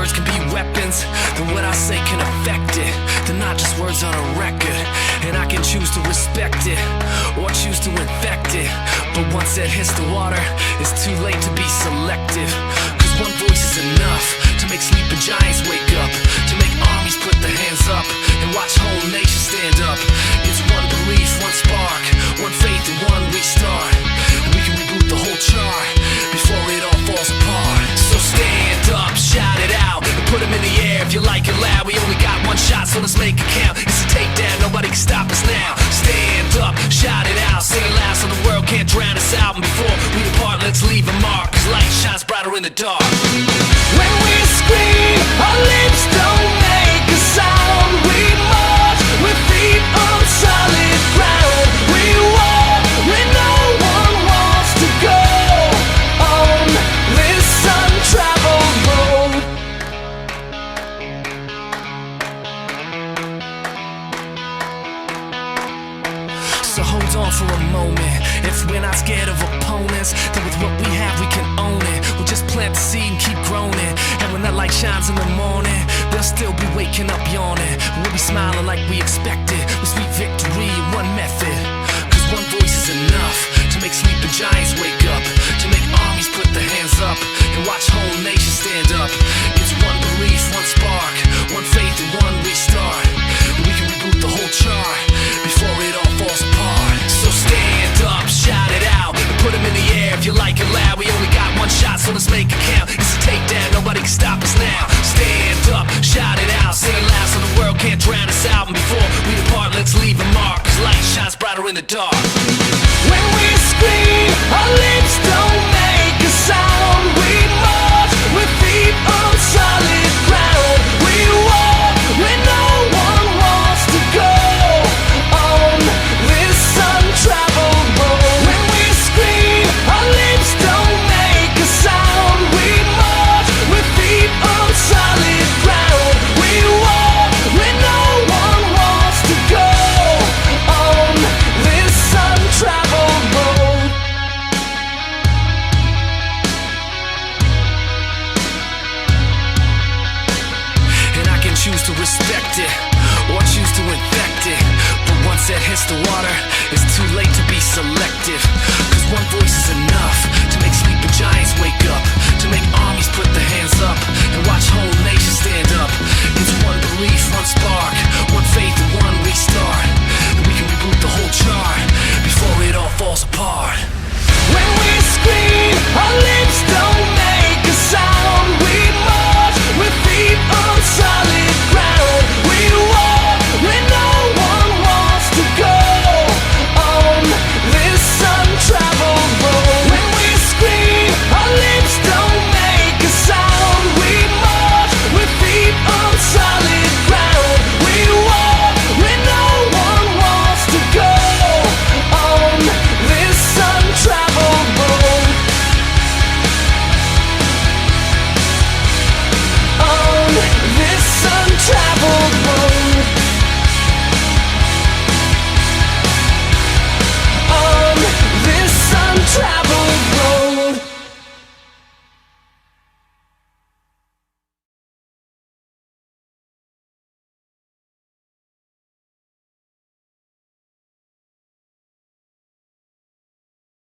words can be weapons, then what I say can affect it. They're not just words on a record, and I can choose to respect it or choose to infect it. But once it hits the water, it's too late to be selective. Cause one voice is enough to make sleeping giants wake up, to make armies put their hands up and watch whole nations stand up. It's one belief, one spark, one faith and one restart. And we can reboot the whole chart before it all falls apart. So stand up, shout it out, and put them in the air if you like it loud. We only got one shot, so let's make it count. It's a takedown, nobody can stop us now. Stand up, shout it out, sing it loud so the world can't drown us out. And before we depart, let's leave a mark, cause light shines brighter in the dark. When we scream, our lips don't make a sound. We march with feet on solid ground. We walk where no one wants to go on this untraveled road. So hold on for a moment. If we're not scared of opponents, then with what we have we can own it. We'll just plant the seed and keep growing it. And when that light shines in the morning, they'll still be waking up yawning. We'll be smiling like we expected, with sweet victory in one method. Cause one voice is enough to make sleeping giants wake up, to make armies put their hands up and watch whole nations stand up. It's one belief, one spark, one faith and one restart. And we can reboot the whole chart before it all falls apart. So stand up, shout it out, and put them in the air if you like it loud. We only got one shot, so let's make it count. It's a takedown, nobody can stop us now. Stand up, shout it out, sing it loud so the world can't drown us out. And before we depart, let's leave a mark, cause light shines brighter in the dark. When we scream, our lips don't make a sound. We march with feet on solid ground. We walk where no one wants to go on this untraveled road. When we scream, our lips don't make a sound. We march with feet on solid ground. We walk where no one wants to go on this untraveled road. And I can choose to respect it or choose to infect it. But once it hits the water, it's too late to be selective.